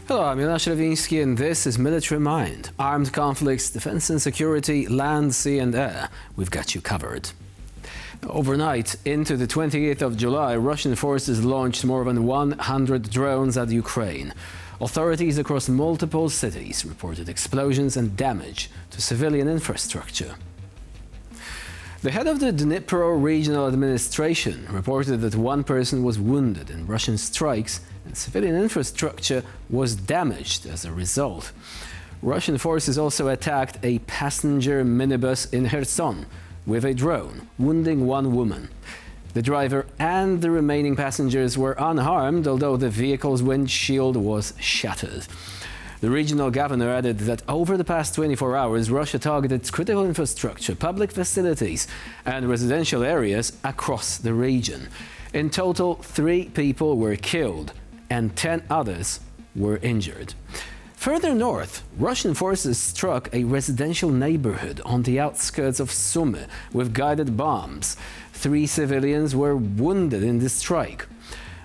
Hello, I'm Jonasz Rewiński and this is Military Mind. Armed conflicts, defense and security, land, sea and air. We've got you covered. Overnight, into the 28th of July, Russian forces launched more than 100 drones at Ukraine. Authorities across multiple cities reported explosions and damage to civilian infrastructure. The head of the Dnipro Regional Administration reported that one person was wounded in Russian strikes and civilian infrastructure was damaged as a result. Russian forces also attacked a passenger minibus in Kherson with a drone, wounding one woman. The driver and the remaining passengers were unharmed, although the vehicle's windshield was shattered. The regional governor added that over the past 24 hours, Russia targeted critical infrastructure, public facilities and residential areas across the region. In total, 3 people were killed and 10 others were injured. Further north, Russian forces struck a residential neighborhood on the outskirts of Sumy with guided bombs. 3 civilians were wounded in the strike.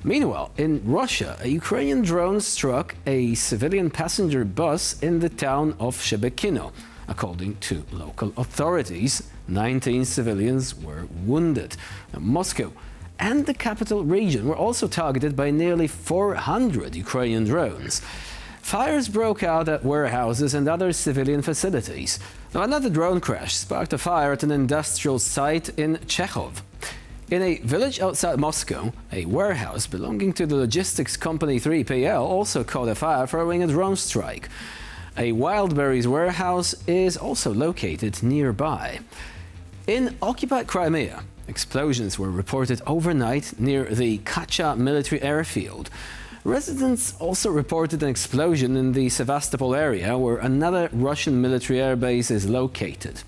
Meanwhile, in Russia, a Ukrainian drone struck a civilian passenger bus in the town of Shebekino. According to local authorities, 19 civilians were wounded. Moscow and the capital region were also targeted by nearly 400 Ukrainian drones. Fires broke out at warehouses and other civilian facilities. Another drone crash sparked a fire at an industrial site in Chekhov. In a village outside Moscow, a warehouse belonging to the logistics company 3PL also caught a fire following a drone strike. A Wildberries warehouse is also located nearby. In occupied Crimea, explosions were reported overnight near the Kacha military airfield. Residents also reported an explosion in the Sevastopol area, where another Russian military airbase is located.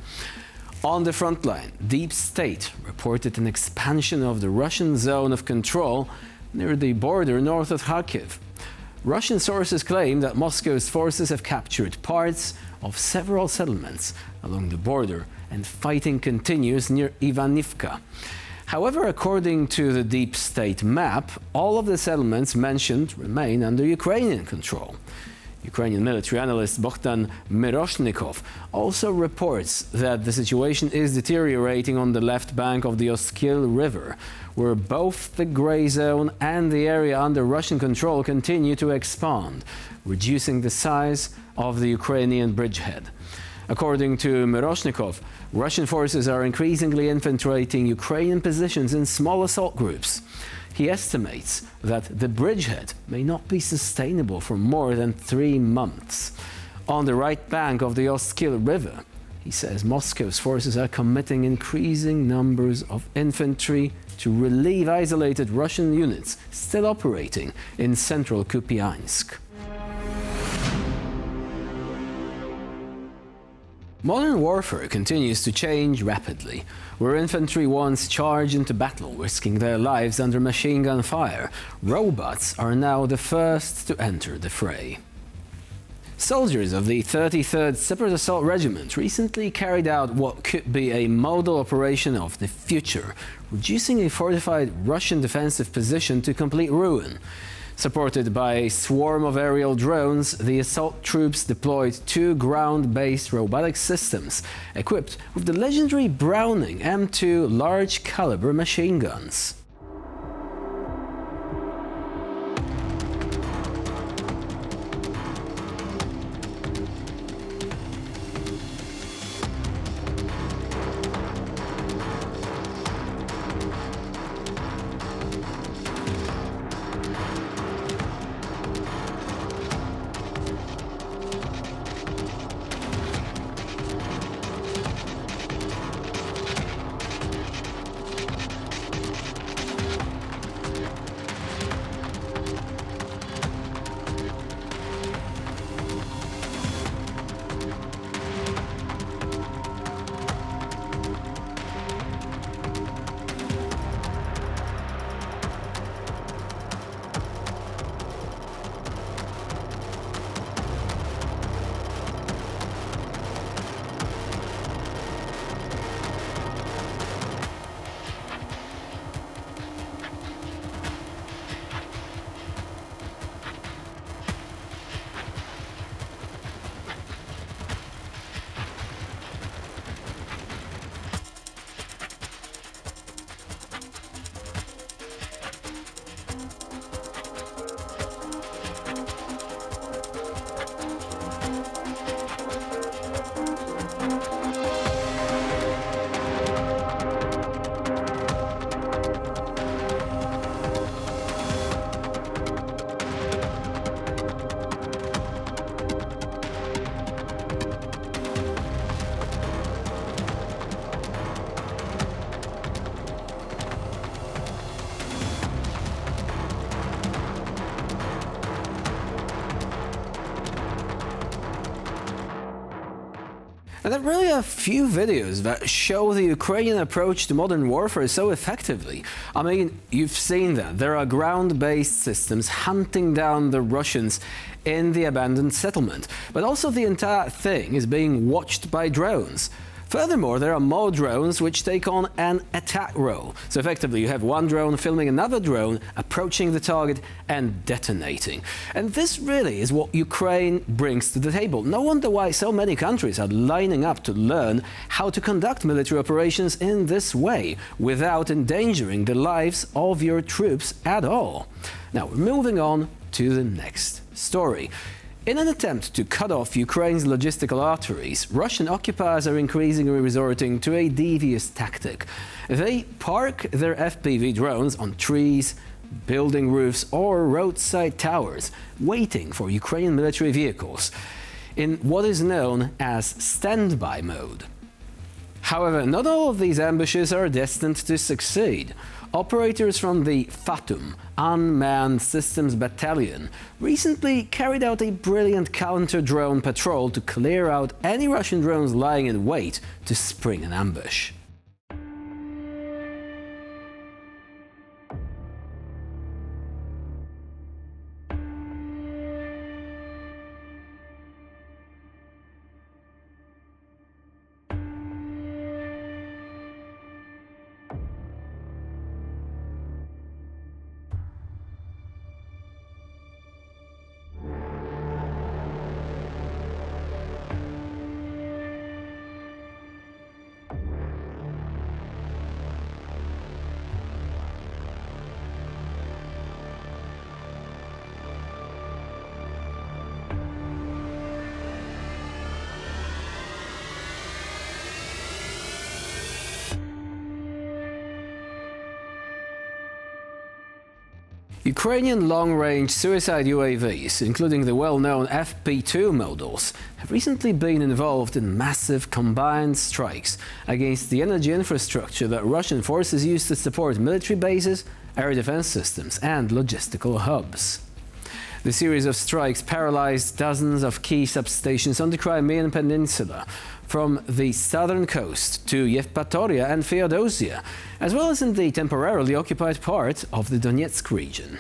On the front line, Deep State reported an expansion of the Russian zone of control near the border north of Kharkiv. Russian sources claim that Moscow's forces have captured parts of several settlements along the border and fighting continues near Ivanivka. However, according to the Deep State map, all of the settlements mentioned remain under Ukrainian control. Ukrainian military analyst Bogdan Miroshnikov also reports that the situation is deteriorating on the left bank of the Oskil River, where both the grey zone and the area under Russian control continue to expand, reducing the size of the Ukrainian bridgehead. According to Miroshnikov, Russian forces are increasingly infiltrating Ukrainian positions in small assault groups. He estimates that the bridgehead may not be sustainable for more than 3 months. On the right bank of the Oskil River, he says Moscow's forces are committing increasing numbers of infantry to relieve isolated Russian units still operating in central Kupiansk. Modern warfare continues to change rapidly. Where infantry once charged into battle, risking their lives under machine gun fire, robots are now the first to enter the fray. Soldiers of the 33rd Separate Assault Regiment recently carried out what could be a model operation of the future, reducing a fortified Russian defensive position to complete ruin. Supported by a swarm of aerial drones, the assault troops deployed 2 ground-based robotic systems equipped with the legendary Browning M2 large-caliber machine guns. And there are really a few videos that show the Ukrainian approach to modern warfare so effectively. I mean, you've seen that. There are ground-based systems hunting down the Russians in the abandoned settlement. But also the entire thing is being watched by drones. Furthermore, there are more drones which take on an attack role. So effectively, you have one drone filming another drone, approaching the target and detonating. And this really is what Ukraine brings to the table. No wonder why so many countries are lining up to learn how to conduct military operations in this way, without endangering the lives of your troops at all. Now, moving on to the next story. In an attempt to cut off Ukraine's logistical arteries, Russian occupiers are increasingly resorting to a devious tactic. They park their FPV drones on trees, building roofs or roadside towers, waiting for Ukrainian military vehicles in what is known as standby mode. However, not all of these ambushes are destined to succeed. Operators from the FATUM, Unmanned Systems Battalion, recently carried out a brilliant counter-drone patrol to clear out any Russian drones lying in wait to spring an ambush. Ukrainian long-range suicide UAVs, including the well-known FP2 models, have recently been involved in massive combined strikes against the energy infrastructure that Russian forces use to support military bases, air defense systems and logistical hubs. The series of strikes paralyzed dozens of key substations on the Crimean Peninsula, from the southern coast to Yevpatoria and Feodosia, as well as in the temporarily occupied part of the Donetsk region.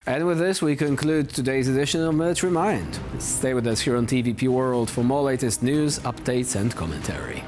And with this, we conclude today's edition of Military Mind. Stay with us here on TVP World for more latest news, updates and commentary.